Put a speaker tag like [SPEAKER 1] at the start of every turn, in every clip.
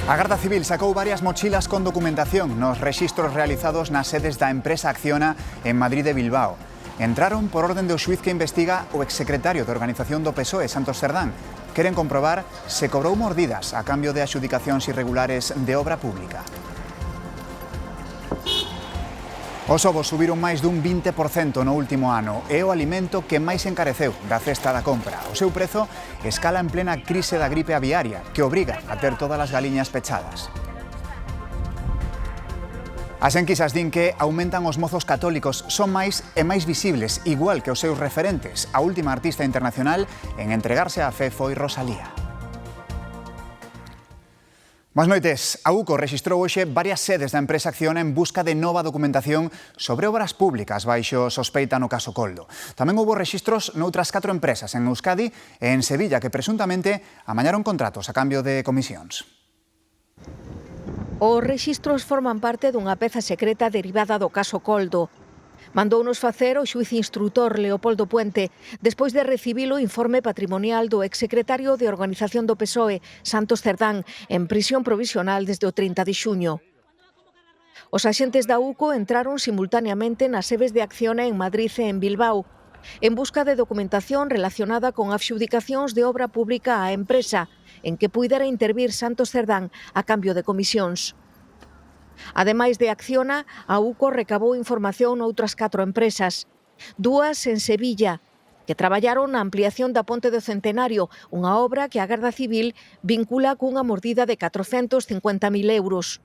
[SPEAKER 1] A Garda Civil sacou varias mochilas con documentación nos rexistros realizados nas sedes da empresa Acciona en Madrid e Bilbao. Entraron por orden do xuíz que investiga o exsecretario de Organización do PSOE, Santos Cerdán. Queren comprobar se cobrou mordidas a cambio de adxudicacións irregulares de obra pública. Os ovos subiron máis dun 20% no último ano. É o alimento que máis encareceu da cesta da compra. O seu prezo escala en plena crise da gripe aviaria, que obriga a ter todas as galiñas pechadas. As enquisas din que aumentan os mozos católicos, son máis e máis visibles, igual que os seus referentes. A última artista internacional en entregarse á fe foi Rosalía. Boas noites. A UCO rexistrou hoxe varias sedes da empresa Acciona en busca de nova documentación sobre obras públicas baixo sospeita no caso Coldo. Tamén houbo rexistros noutras 4 empresas en Euskadi e en Sevilla que presuntamente amañaron contratos a cambio de comisións.
[SPEAKER 2] Os rexistros forman parte dunha peza secreta derivada do caso Coldo. Mandounos facer o xuíz instrutor Leopoldo Puente despois de recibir o informe patrimonial do exsecretario de Organización do PSOE, Santos Cerdán, en prisión provisional desde o 30 de xuño. Os axentes da UCO entraron simultaneamente nas sedes de Acciona en Madrid e en Bilbao, en busca de documentación relacionada con adxudicacións de obra pública á empresa, en que puidera intervir Santos Cerdán a cambio de comisións. Ademais de Acciona, a UCO recabou información noutras 4 empresas. 2 en Sevilla, que traballaron na ampliación da Ponte do Centenario, unha obra que a Garda Civil vincula cunha mordida de 450.000 euros.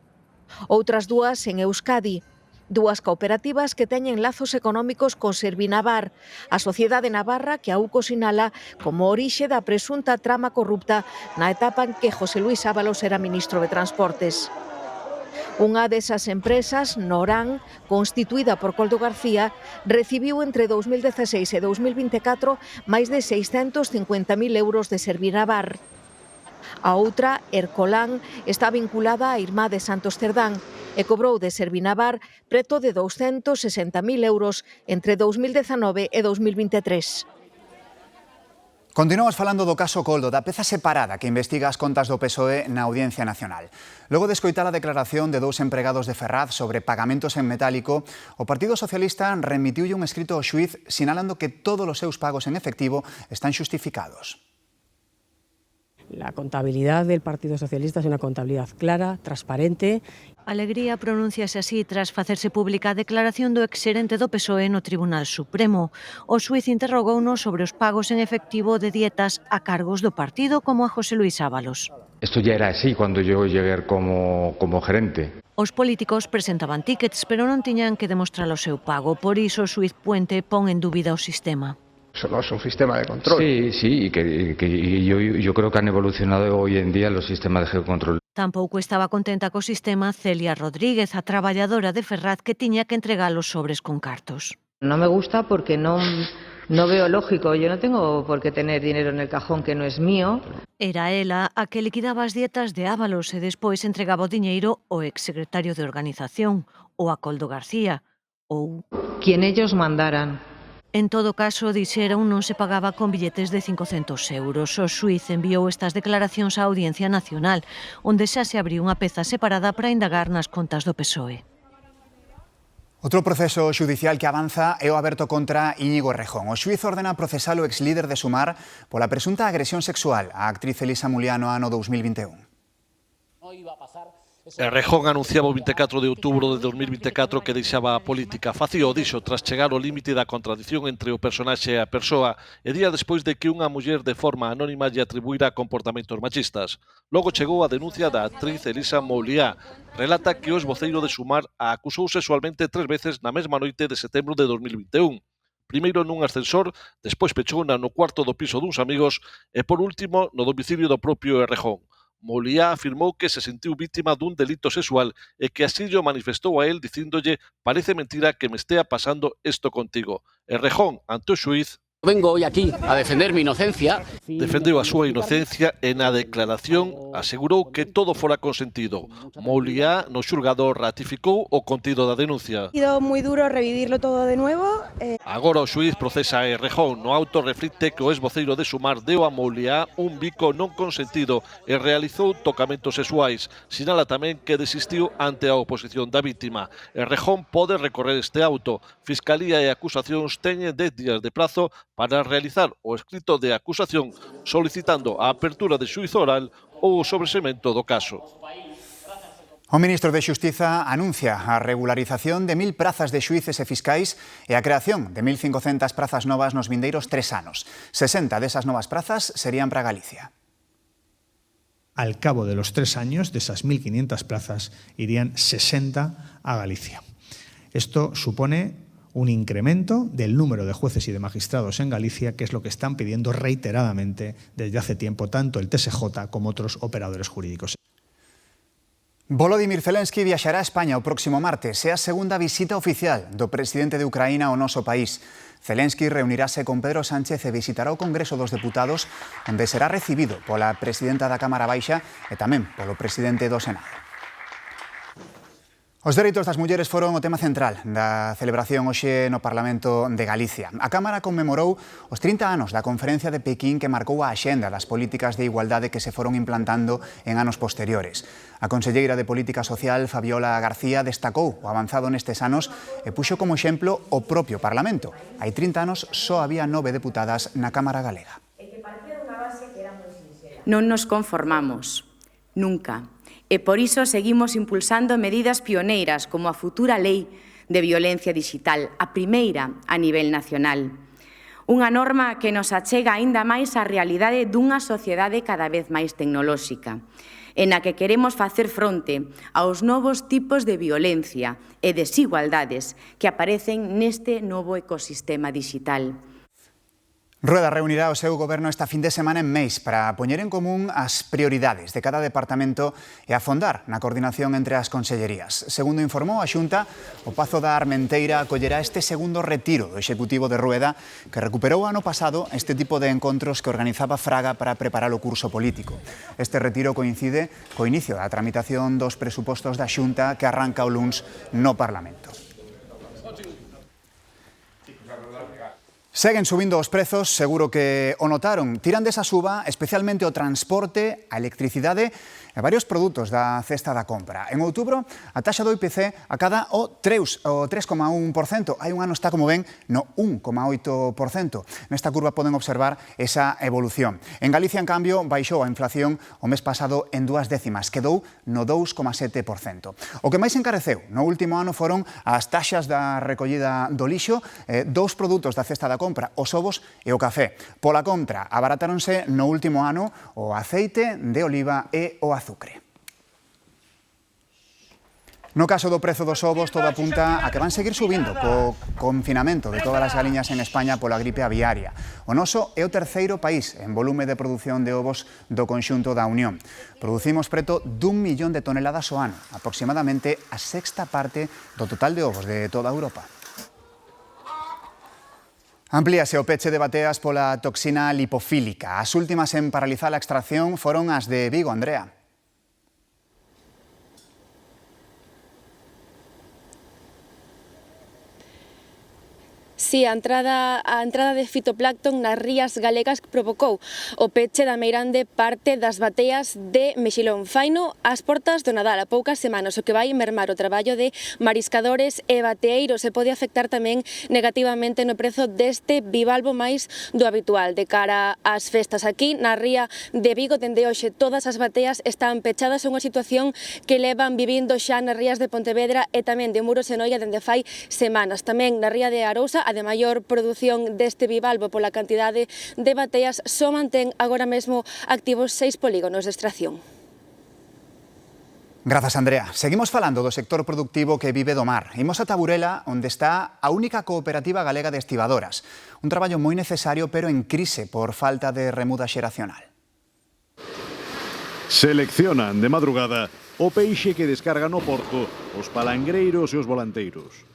[SPEAKER 2] Outras 2 en Euskadi, 2 cooperativas que teñen lazos económicos con Servinavar, a Sociedade Navarra que a UCO sinala como orixe da presunta trama corrupta na etapa en que José Luis Ábalos era ministro de Transportes. Unha desas empresas, Norán, constituída por Coldo García, recibiu entre 2016 e 2024 máis de 650.000 euros de Servinavar. A outra, Ercolán, está vinculada á irmá de Santos Cerdán e cobrou de Servinavar preto de 260.000 euros entre 2019 e 2023.
[SPEAKER 1] Continuamos falando do caso Coldo, da peza separada que investiga as contas do PSOE na Audiencia Nacional. Logo de escoitar a declaración de 2 empregados de Ferraz sobre pagamentos en metálico, o Partido Socialista remitiulle un escrito ao xuíz sinalando que todos os seus pagos en efectivo están xustificados.
[SPEAKER 3] La contabilidad del Partido Socialista es una contabilidad clara, transparente.
[SPEAKER 4] Alegría pronúnciase así tras facerse pública a declaración do exxerente do PSOE no Tribunal Supremo. O xuíz interrogounos sobre os pagos en efectivo de dietas a cargos do partido como a José Luis Ábalos.
[SPEAKER 5] Esto ya era así cuando yo llegué como gerente.
[SPEAKER 4] Os políticos presentaban tíckets, pero non tiñan que demostrar o seu pago. Por iso o xuíz Puente pon en dúbida o sistema.
[SPEAKER 6] Eso no es un sistema de control.
[SPEAKER 5] Sí, y yo creo que han evolucionado hoy en día los sistemas de geocontrol.
[SPEAKER 4] Tampouco estaba contenta co sistema Celia Rodríguez, a traballadora de Ferraz que tiña que entregar os sobres con cartos.
[SPEAKER 7] No me gusta porque no veo lógico. Yo no tengo por qué tener dinero en el cajón que no es mío.
[SPEAKER 4] Era ela a que liquidaba as dietas de Ábalos e despois entregaba o diñeiro ao exsecretario de Organización, ou a Coldo García, ou
[SPEAKER 7] quien ellos mandaran.
[SPEAKER 4] En todo caso, dixeron, non se pagaba con billetes de 500 euros. O xuíz enviou estas declaracións á Audiencia Nacional, onde xa se abriu unha peza separada para indagar nas contas do PSOE.
[SPEAKER 1] Outro proceso xudicial que avanza é o aberto contra Íñigo Errejón. O xuíz ordena procesar o exlíder de Sumar pola presunta agresión sexual á actriz Elisa Muliano ano 2021.
[SPEAKER 8] Errejón anunciaba o 24 de outubro de 2024 que deixaba a política. Facío dixo tras chegar ao límite da contradición entre o personaxe e a persoa e día despois de que unha muller de forma anónima lle atribuíra comportamentos machistas. Logo chegou a denuncia da actriz Elisa Mouliá. Relata que o esvoceiro de Sumar a acusou sexualmente 3 veces na mesma noite de setembro de 2021. Primeiro nun ascensor, despois pechouna no cuarto do piso duns amigos e por último no domicilio do propio Errejón. Mouliá afirmou que se sentiu vítima dun delito sexual e que así llo manifestou a él dicíndolle «parece mentira que me estea pasando isto contigo». Errejón, ante o xuíz,
[SPEAKER 9] Vengo hoy aquí a defender mi inocencia.
[SPEAKER 8] Defendeu a súa inocencia e na declaración asegurou que todo fora consentido. Mouliá no xulgado ratificou o contido da denuncia.
[SPEAKER 10] Ha sido moi duro revivirlo todo de nuevo.
[SPEAKER 8] Agora o xuiz procesa a Errejón. No auto reflicte que o exvoceiro de Sumar deu a Mouliá un bico non consentido e realizou tocamentos sexuais. Sinala tamén que desistiu ante a oposición da vítima. Errejón pode recorrer este auto. Fiscalía e acusacións teñen 10 días de prazo para realizar o escrito de acusación solicitando a apertura de xuízo oral ou o sobresemento do caso.
[SPEAKER 1] O ministro de Xustiza anuncia a regularización de 1000 prazas de xuíces e fiscais e a creación de 1500 prazas novas nos vindeiros 3 anos. 60 desas novas prazas serían para Galicia.
[SPEAKER 11] Al cabo de los 3 años, de esas 1500 plazas, irían 60 a Galicia. Esto supone un incremento del número de jueces y de magistrados en Galicia, que es lo que están pidiendo reiteradamente desde hace tiempo tanto el TSJ como otros operadores jurídicos.
[SPEAKER 1] Volodymyr Zelensky viaxará a España o próximo martes. É a segunda visita oficial do presidente de Ucraína ao noso país. Zelensky reunirase con Pedro Sánchez e visitará o Congreso dos Deputados, onde será recibido pola presidenta da Cámara Baixa e tamén polo presidente do Senado. Os dereitos das mulleres foron o tema central da celebración hoxe no Parlamento de Galicia. A Cámara conmemorou os 30 anos da Conferencia de Pequín que marcou a axenda das políticas de igualdade que se foron implantando en anos posteriores. A conselleira de Política Social, Fabiola García, destacou o avanzado nestes anos e puxo como exemplo o propio Parlamento. Hai 30 anos só había 9 deputadas na Cámara Galega.
[SPEAKER 12] Non nos conformamos, nunca. E por iso seguimos impulsando medidas pioneiras como a futura Lei de Violencia Digital, a primeira a nivel nacional. Unha norma que nos achega aínda máis á realidade dunha sociedade cada vez máis tecnolóxica, en a que queremos facer fronte aos novos tipos de violencia e desigualdades que aparecen neste novo ecosistema digital.
[SPEAKER 1] Rueda reunirá o seu goberno esta fin de semana en Meis para poñer en común as prioridades de cada departamento e afondar na coordinación entre as consellerías. Segundo informou a Xunta, o Pazo da Armenteira acollerá este segundo retiro do Executivo de Rueda que recuperou ano pasado este tipo de encontros que organizaba Fraga para preparar o curso político. Este retiro coincide co inicio da tramitación dos presupostos da Xunta que arranca o luns no Parlamento. Seguen subindo os prezos, seguro que o notaron. Tiran desa suba especialmente o transporte, a electricidade e varios produtos da cesta da compra. En outubro, a taxa do IPC acada o 3,1%. Hai un ano está, como ven, no 1,8%. Nesta curva poden observar esa evolución. En Galicia, en cambio, baixou a inflación o mes pasado en 2 décimas. Quedou no 2,7%. O que máis encareceu no último ano foron as taxas da recollida do lixo, dous produtos da cesta da compra, os ovos e o café. Pola contra, abaratáronse no último ano o aceite de oliva e o azucre. No caso do prezo dos ovos, todo apunta a que van seguir subindo co confinamento de todas as galiñas en España pola gripe aviaria. O noso é o terceiro país en volume de produción de ovos do conxunto da Unión. Producimos preto d'1 millón de toneladas ao ano, aproximadamente a sexta parte do total de ovos de toda Europa. Amplíase o peche de bateas pola toxina lipofílica. As últimas en paralizar a extracción foron as de Vigo, Andrea.
[SPEAKER 13] Si, a entrada de fitoplancton nas rías galegas provocou o peche da meirande parte das bateas de mexilón faino ás portas do Nadal a poucas semanas, o que vai mermar o traballo de mariscadores e bateeiros e pode afectar tamén negativamente no prezo deste bivalvo máis do habitual. De cara ás festas aquí na ría de Vigo, dende hoxe todas as bateas están pechadas, unha situación que levan vivindo xa nas rías de Pontevedra e tamén de Muros e Noia dende fai semanas. Tamén na ría de Arousa, a de maior produción deste bivalvo pola cantidade de bateas, só mantén agora mesmo activos 6 polígonos de extracción.
[SPEAKER 1] Grazas, Andrea. Seguimos falando do sector productivo que vive do mar. Imos a Burela, onde está a única cooperativa galega de estivadoras. Un traballo moi necesario, pero en crise por falta de remuda xeracional.
[SPEAKER 14] Seleccionan de madrugada o peixe que descargan no porto os palangreiros e os volanteiros.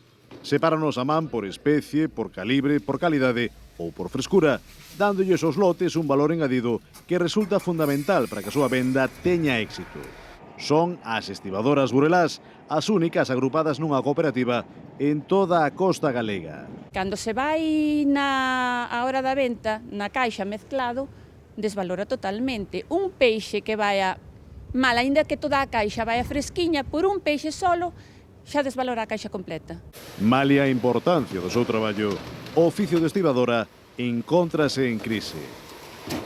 [SPEAKER 14] Sepáranos a man por especie, por calibre, por calidade ou por frescura, dándolles aos lotes un valor engadido que resulta fundamental para que a súa venda teña éxito. Son as estibadoras Burelás, as únicas agrupadas nunha cooperativa en toda a costa galega.
[SPEAKER 15] Cando se vai a hora da venta, na caixa mezclado, desvalora totalmente. Un peixe que vaya mal, aínda que toda a caixa vaya fresquiña, por un peixe solo, xa desvalora a caixa completa.
[SPEAKER 14] Malia a importancia do seu traballo, o oficio de estibadora encóntrase en crise.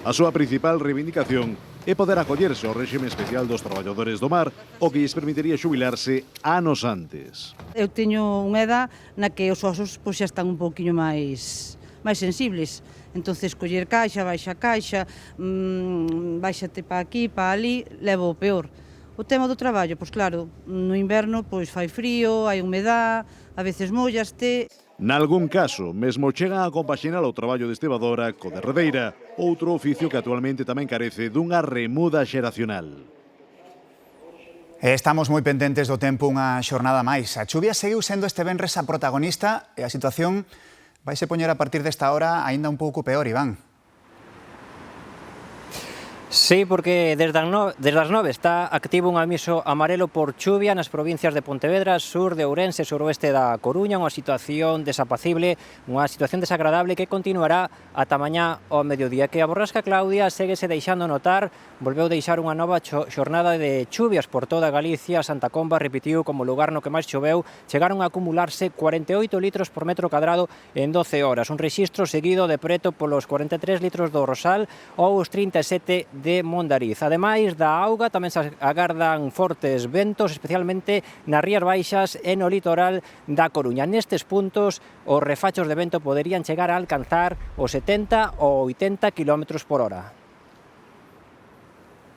[SPEAKER 14] A súa principal reivindicación é poder acollerse ao réxime especial dos traballadores do mar, o que lles permitiría xubilarse anos antes.
[SPEAKER 16] Eu teño unha edad na que os osos xa están un pouquiño máis sensibles. Entonces, coller caixa, baixa caixa, baixate pa aquí, pa ali, levo o peor. O tema do traballo, pois claro, no inverno pois fai frío, hai humedad, a veces mollaste.
[SPEAKER 14] Nalgún caso, mesmo chegan a compaxinar o traballo de estibadora co de redeira, outro oficio que actualmente tamén carece dunha remuda xeracional.
[SPEAKER 1] Estamos moi pendentes do tempo unha xornada máis. A chuvia seguiu sendo este venres a protagonista e a situación vaise poñer a partir desta hora aínda un pouco peor, Iván.
[SPEAKER 17] Sí, porque desde as 9 está activo un aviso amarelo por chuvia nas provincias de Pontevedra, sur de Ourense, suroeste da Coruña, unha situación desapacible, unha situación desagradable que continuará ata mañá ao mediodía. Que a borrasca Claudia séguese deixando notar, volveu deixar unha nova xornada de chuvias por toda Galicia. Santa Comba repetiu como lugar no que máis choveu, chegaron a acumularse 48 litros por metro cadrado en 12 horas, un rexistro seguido de preto polos 43 litros do Rosal ou os 37 de Mondariz. Ademais da auga, tamén se agardan fortes ventos, especialmente nas rías baixas e no litoral da Coruña. Nestes puntos, os refachos de vento poderían chegar a alcanzar os 70 ou 80 km por hora.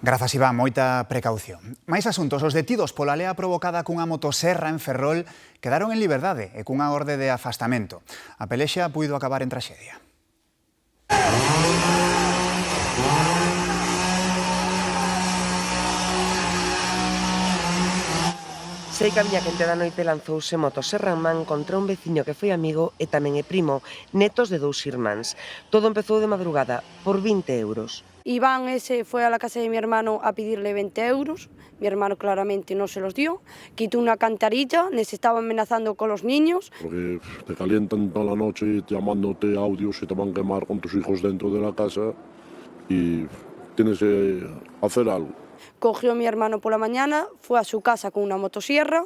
[SPEAKER 1] Grazas, Iván, moita precaución. Mais asuntos, os detidos pola lea provocada cunha motoserra en Ferrol quedaron en liberdade e cunha orde de afastamento. A pelexa puido acabar en traxedia.
[SPEAKER 18] Sei que a viña quente da noite lanzouse motoserra en man contra un veciño que foi amigo e tamén é primo, netos de dous irmáns. Todo empezou de madrugada, por 20 euros.
[SPEAKER 10] Iván ese fue a la casa de mi hermano a pedirle 20 euros, mi hermano claramente no se los dio, quitó una cantarilla, les estaba amenazando con los niños.
[SPEAKER 19] Porque te calientan toda la noche llamándote audios y te van a quemar con tus hijos dentro de la casa y tienes que hacer algo.
[SPEAKER 10] Cogió mi hermano por la mañana, fue a su casa con una motosierra,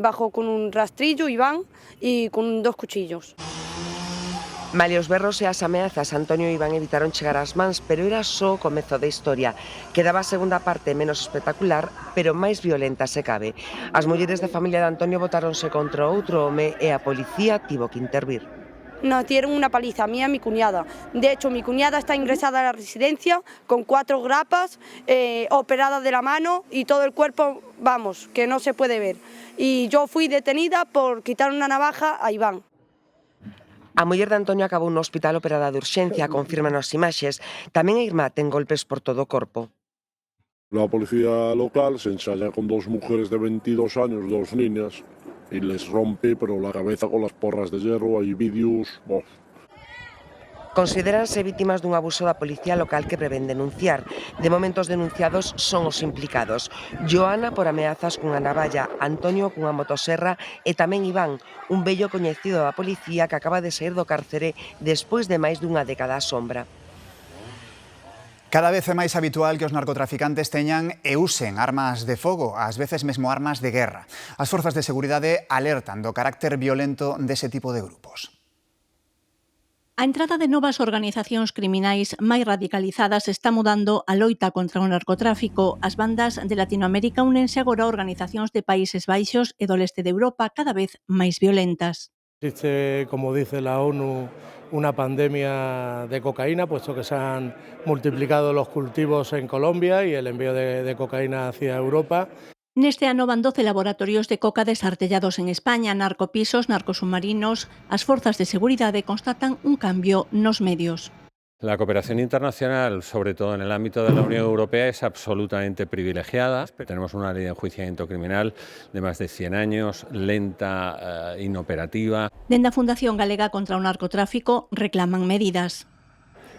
[SPEAKER 10] bajó con un rastrillo, Iván, y con 2 cuchillos.
[SPEAKER 18] Malia os berros e as ameazas, Antonio e Iván evitaron chegar ás mans, pero era só o comezo da historia. Quedaba a segunda parte menos espectacular, pero máis violenta se cabe. As mulleres da familia de Antonio botáronse contra outro home e a policía tivo que intervir.
[SPEAKER 10] Nos dieron una paliza a mí y a mi cuñada. De hecho, mi cuñada está ingresada a la residencia con 4 grapas, operada de la mano y todo el cuerpo, vamos, que no se puede ver. Y yo fui detenida por quitar una navaja a Iván.
[SPEAKER 18] A muller de Antonio acabou no hospital operada de urxencia, confirman as imaxes. Tamén a irmá ten golpes por todo o corpo.
[SPEAKER 19] La policía local se ensaya con 2 mujeres de 22 años, 2 niñas, y les rompe pero la cabeza con las porras de hierro. Hay vídeos.
[SPEAKER 18] Considéranse vítimas dun abuso da policía local que prevén denunciar. De momento os denunciados son os implicados. Joana por ameazas cunha navalla, Antonio cunha motoserra e tamén Iván, un vello coñecido da policía que acaba de sair do cárcere despois de máis dunha década á sombra.
[SPEAKER 1] Cada vez é máis habitual que os narcotraficantes teñan e usen armas de fogo, ás veces mesmo armas de guerra. As forzas de seguridade alertan do carácter violento dese tipo de grupos.
[SPEAKER 20] A entrada de novas organizacións criminais máis radicalizadas está mudando a loita contra o narcotráfico. As bandas de Latinoamérica únense agora a organizacións de Países Baixos e do leste de Europa cada vez máis violentas.
[SPEAKER 21] Existe, como dice la ONU, una pandemia de cocaína, puesto que se han multiplicado los cultivos en Colombia y el envío de cocaína hacia Europa.
[SPEAKER 20] Neste ano van 12 laboratorios de coca desartellados en España, narcopisos, narcosubmarinos. As forzas de seguridade constatan un cambio nos medios.
[SPEAKER 2] La cooperación internacional, sobre todo en el ámbito de la Unión Europea, es absolutamente privilegiada. Tenemos una ley de enjuiciamiento criminal de más de 100 años, lenta, inoperativa.
[SPEAKER 20] Dende a Fundación Galega contra o Narcotráfico reclaman medidas.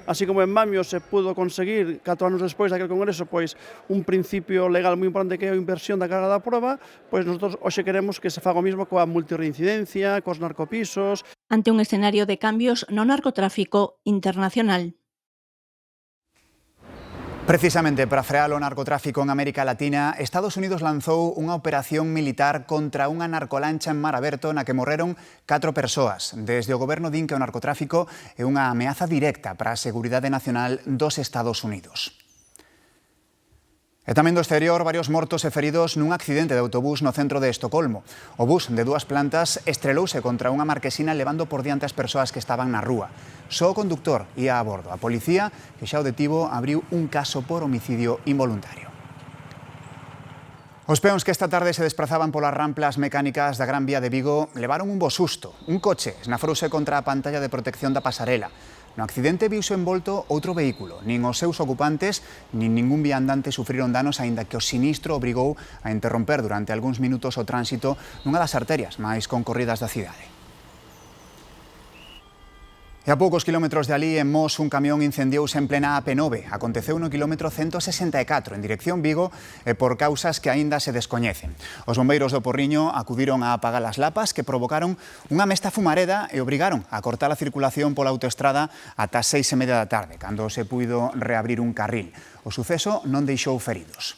[SPEAKER 22] Así como en Mamios se pudo conseguir 4 anos despois daquele congreso pois un principio legal moi importante que é a inversión da carga da proba, pois nosotros hoxe queremos que se faga o mismo coa multirreincidencia, cos narcopisos.
[SPEAKER 20] Ante un escenario de cambios no narcotráfico internacional.
[SPEAKER 1] Precisamente para frear o narcotráfico en América Latina, Estados Unidos lanzou unha operación militar contra unha narcolancha en mar aberto na que morreron 4 persoas. Desde o goberno din que o narcotráfico é unha ameaza directa para a seguridade nacional dos Estados Unidos. E tamén do exterior, varios mortos e feridos nun accidente de autobús no centro de Estocolmo. O bus de 2 plantas estrelouse contra unha marquesina levando por diante as persoas que estaban na rúa. Só o conductor ia a bordo. A policía, que xa o detivo, abriu un caso por homicidio involuntario. Os peóns que esta tarde se desprazaban polas ramplas mecánicas da Gran Vía de Vigo levaron un bo susto. Un coche esnafrouse contra a pantalla de protección da pasarela. No accidente viuse envolto outro vehículo. Nin os seus ocupantes, nin ningún viandante sufriron danos, aínda que o sinistro obrigou a interromper durante algúns minutos o tránsito nunha das arterias máis concorridas da cidade. E a poucos kilómetros de alí, en Mos, un camión incendiouse en plena AP9. Aconteceu no kilómetro 164, en dirección Vigo, e por causas que aínda se descoñecen. Os bombeiros do Porriño acudiron a apagar as lapas que provocaron unha mesta fumareda e obrigaron a cortar a circulación pola autoestrada ata as 6:30 da tarde, cando se puido reabrir un carril. O suceso non deixou feridos.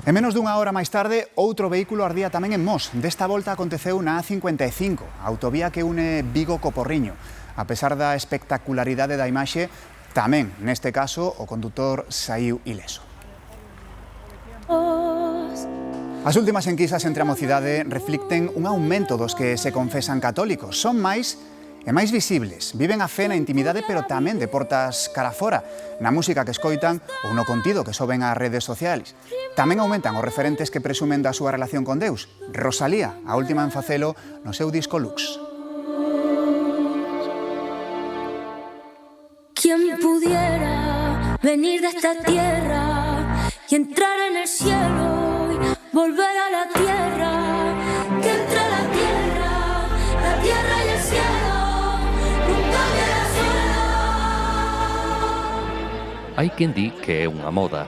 [SPEAKER 1] E menos dunha hora máis tarde, outro vehículo ardía tamén en Mos. Desta volta aconteceu na A55, a autovía que une Vigo co Porriño. A pesar da espectacularidade da imaxe, tamén, neste caso, o condutor saíu ileso. As últimas enquisas entre a mocidade reflicten un aumento dos que se confesan católicos. Son máis e máis visibles. Viven a fe na intimidade, pero tamén de portas cara fora, na música que escoitan ou no contido que soben ás redes sociais. Tamén aumentan os referentes que presumen da súa relación con Deus. Rosalía, a última en facelo no seu disco Lux.
[SPEAKER 23] ¿Quién pudiera venir de esta tierra y entrar en el cielo y volver a la tierra? Que entre la tierra y el cielo.
[SPEAKER 24] Hai quen di que é unha moda,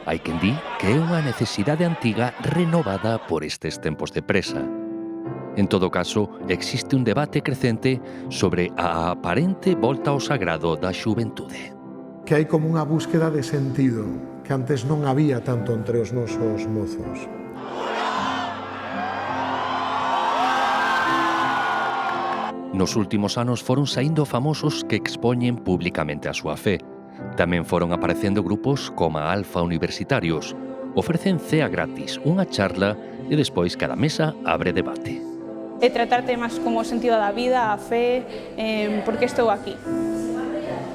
[SPEAKER 24] hai quen di que é unha necesidade antiga renovada por estes tempos de presa. En todo caso, existe un debate crecente sobre a aparente volta ao sagrado da xuventude.
[SPEAKER 25] Que hai como unha búsqueda de sentido que antes non había tanto entre os nosos mozos.
[SPEAKER 24] Nos últimos anos foron saindo famosos que expoñen públicamente a súa fe. Tamén foron aparecendo grupos como a Alfa Universitarios. Ofrecen cea gratis, unha charla e despois cada mesa abre debate.
[SPEAKER 26] E tratar temas como o sentido da vida, a fe, por que estou aquí.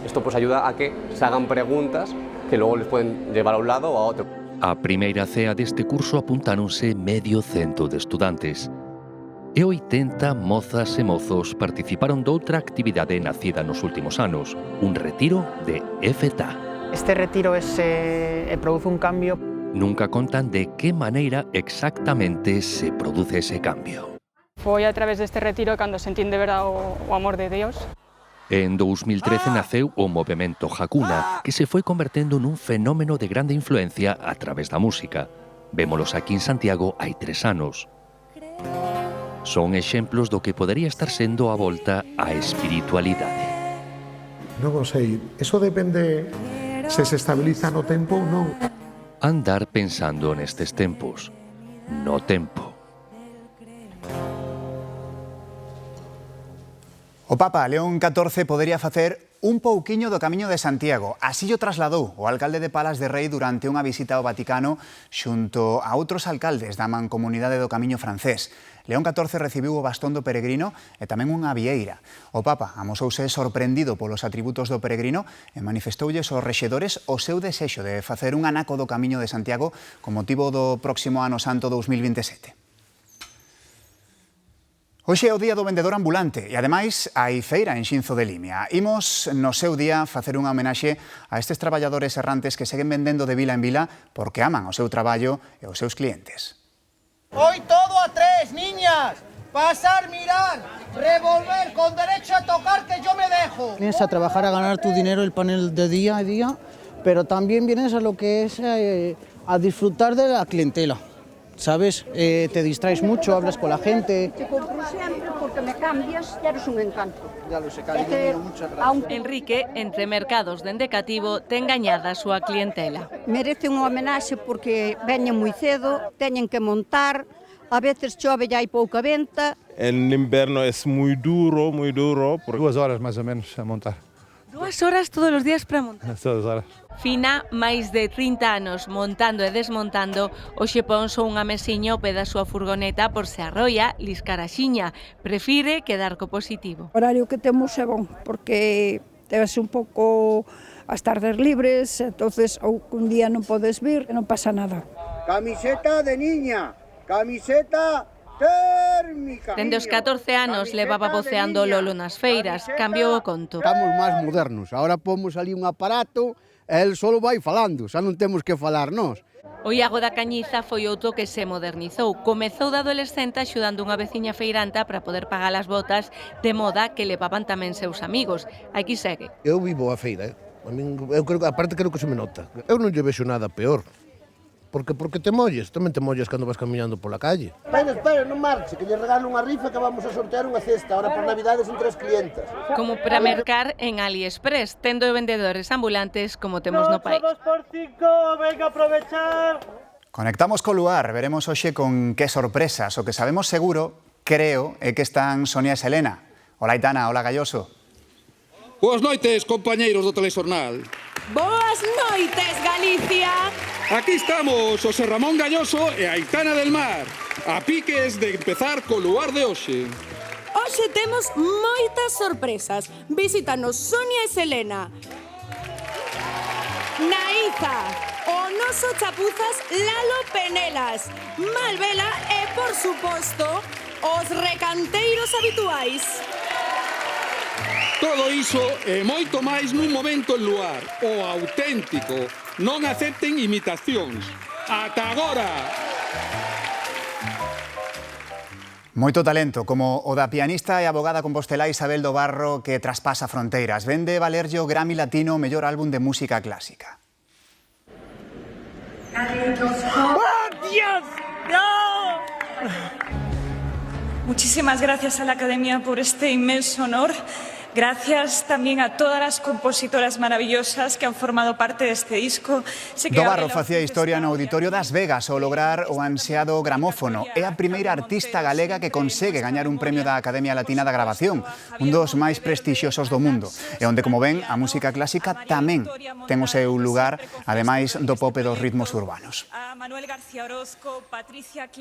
[SPEAKER 27] Esto pues ayuda a que se hagan preguntas que luego les pueden llevar a un lado o a otro.
[SPEAKER 24] A primeira cea deste curso apuntáronse 100 de estudantes. E 80 mozas e mozos participaron doutra actividade nacida nos últimos anos, un retiro de EFETA.
[SPEAKER 28] Este retiro produce un cambio.
[SPEAKER 24] Nunca contan de que maneira exactamente se produce ese cambio.
[SPEAKER 26] Foi a través deste retiro cando sentín de verdade o amor de Deus.
[SPEAKER 24] En 2013 naceu o movemento Hakuna, que se foi convertendo nun fenómeno de grande influencia a través da música. Vémolos aquí en Santiago hai 3 anos. Son exemplos do que podería estar sendo a volta á espiritualidade.
[SPEAKER 25] Non o sei, eso depende se estabiliza no tempo ou non.
[SPEAKER 24] Andar pensando nestes tempos, no tempo.
[SPEAKER 1] O Papa León XIV podería facer un pouquiño do Camiño de Santiago. Así o trasladou o alcalde de Palas de Rei durante unha visita ao Vaticano xunto a outros alcaldes da mancomunidade do Camiño francés. León XIV recibiu o bastón do peregrino e tamén unha vieira. O Papa amosouse sorprendido polos atributos do peregrino e manifestoulles aos rexedores o seu desexo de facer un anaco do Camiño de Santiago con motivo do próximo Ano Santo 2027. Hoxe é o día do vendedor ambulante e, ademais, hai feira en Xinzo de Limia. Imos, no seu día, facer unha homenaxe a estes traballadores errantes que seguen vendendo de vila en vila porque aman o seu traballo e os seus clientes.
[SPEAKER 3] Hoy todo a 3, niñas. Pasar, mirar, revolver, con derecho a tocar que yo me dejo.
[SPEAKER 4] Vienes a trabajar a ganar tu dinero, el panel de día a día, pero también vienes a lo que es a disfrutar de la clientela. ¿Sabes? Te distraes mucho, hablas con la gente.
[SPEAKER 5] Te compro siempre porque me cambias y eres un encanto.
[SPEAKER 4] Ya lo sé, cariño, muchas gracias.
[SPEAKER 6] Enrique, entre mercados dende cativo, ten gañada a súa clientela.
[SPEAKER 5] Merece unha homenaxe porque veñen moi cedo, teñen que montar, a veces chove e hai pouca venta.
[SPEAKER 7] En inverno es muy duro,
[SPEAKER 8] 2 horas máis ou menos a montar.
[SPEAKER 6] 2 horas todos os días para montar?
[SPEAKER 8] Todas horas.
[SPEAKER 6] Fina, máis de 30 anos montando e desmontando, hoxe pon só unha mesiña ao pé da súa furgoneta por se arrolla, liscar a xiña. Prefire quedar co positivo.
[SPEAKER 5] O horario que temos é bon, porque debes un pouco as tardes libres, entonces ou un día non podes vir, non pasa nada.
[SPEAKER 3] Camiseta de niña, camiseta térmica.
[SPEAKER 6] Dende os 14 anos levaba voceando Lolo nas feiras, cambiou o conto.
[SPEAKER 3] Estamos máis modernos, agora pomos ali un aparato e el solo vai falando, xa non temos que falar nós.
[SPEAKER 6] O Iago da Cañiza foi outro que se modernizou. Comezou de adolescente axudando unha veciña feiranta para poder pagar as botas de moda que levaban tamén seus amigos. Aquí segue.
[SPEAKER 3] Eu vivo a feira, eu creo, aparte creo que se me nota. Eu non lle vexo nada peor. Porque te molles, tamén te molles cando vas camiñando pola calle. Espera, non marche, que lle regalo unha rifa que vamos a sortear unha cesta ahora por Navidades entre as clientas.
[SPEAKER 6] Como para mercar en AliExpress, tendo vendedores ambulantes como temos no país.
[SPEAKER 3] 2x5, venga a aprovechar.
[SPEAKER 1] Conectamos co lugar, veremos hoxe con que sorpresas. O que sabemos seguro, creo, é que están Sonia e Selena. Hola Aitana, hola Galloso.
[SPEAKER 9] Boas noites, compañeiros do Telexornal.
[SPEAKER 6] Boas noites, Galicia.
[SPEAKER 9] Aquí estamos, José Ramón Galloso e Aitana del Mar, a piques de empezar co luar de hoxe.
[SPEAKER 11] Hoxe temos moitas sorpresas. Visítanos Sonia e Selena. Naiza, o noso chapuzas Lalo Penelas, Malvela e, por suposto, os recanteiros habituais.
[SPEAKER 9] Todo iso e moito máis nun momento en luar, o auténtico. Non acepten imitacións. Ata agora!
[SPEAKER 1] Moito talento, como o da pianista e abogada compostelá Isabel do Barro, que traspasa fronteiras. Vende valerlle o Grammy Latino mellor álbum de música clásica.
[SPEAKER 29] ¡Oh, Dios! ¡No! Muchísimas gracias a la Academia por este inmenso honor. Gracias también a todas las compositoras maravillosas que han formado parte de este disco.
[SPEAKER 1] Do Barro facía historia no Auditorio das Vegas ao lograr o ansiado gramófono. É a primeira artista galega que consegue gañar un premio da Academia Latina da Grabación, un dos máis prestixiosos do mundo, e onde, como ven, a música clásica tamén ten o seu lugar, ademais do pop e dos ritmos urbanos.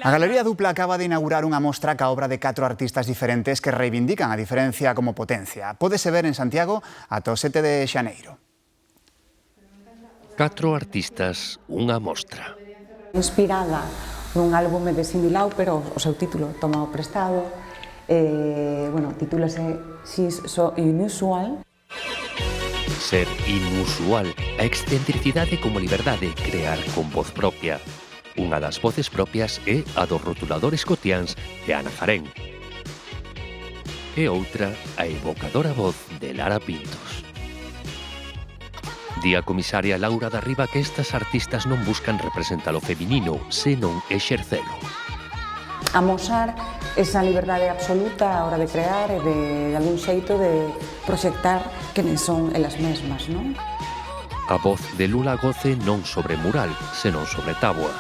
[SPEAKER 1] A Galería Dupla acaba de inaugurar unha mostra ca obra de 4 artistas diferentes que reivindican a diferencia como potencia. Pódese ver en Santiago ata o 7 de xaneiro.
[SPEAKER 24] 4 artistas, unha mostra.
[SPEAKER 30] Inspirada nun álbume de Cyndi Lauper, o seu título tomado prestado, titúlase She's So Unusual.
[SPEAKER 24] Ser inusual, a excentricidade como liberdade, crear con voz propia. Unha das voces propias é a dos rotuladores cotiáns de Ana Jarén. E outra, a evocadora voz de Lara Pintos. Di a comisaria Laura da Riva que estas artistas non buscan representar o feminino, senón exercelo.
[SPEAKER 30] Amosar esa liberdade absoluta a hora de crear e de algún xeito de proxectar quenes son elas mesmas, non?
[SPEAKER 24] A voz de Lula Goce non sobre mural, senón sobre táboa.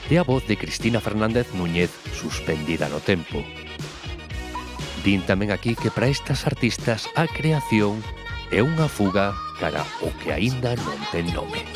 [SPEAKER 24] E a voz de Cristina Fernández Núñez suspendida no tempo. Din tamén aquí que para estas artistas a creación é unha fuga cara o que aínda non ten nome.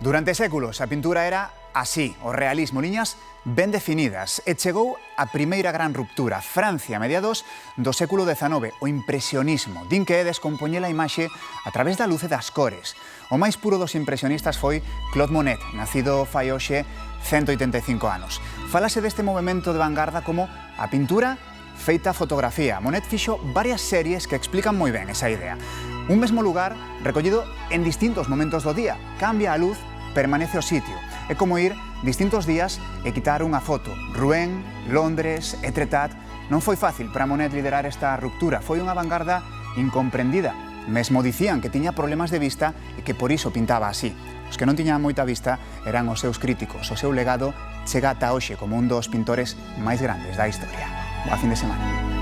[SPEAKER 1] Durante séculos a pintura era así, o realismo, liñas ben definidas, e chegou a primeira gran ruptura, Francia, a mediados do século XIX, o impresionismo. Din que é descompoñer a imaxe a través da luz e das cores. O máis puro dos impresionistas foi Claude Monet, nacido fai hoxe 185 anos. Fálase deste movimento de vanguarda como a pintura feita fotografía. Monet fixo varias series que explican moi ben esa idea. Un mesmo lugar recollido en distintos momentos do día. Cambia a luz, permanece o sitio. É como ir distintos días e quitar unha foto. Rouen, Londres, Etretat. Non foi fácil para Monet liderar esta ruptura. Foi unha vanguarda incomprendida. Mesmo dicían que tiña problemas de vista e que por iso pintaba así. Os que non tiñan moita vista eran os seus críticos. O seu legado chega ata hoxe como un dos pintores máis grandes da historia. Boa fin de semana.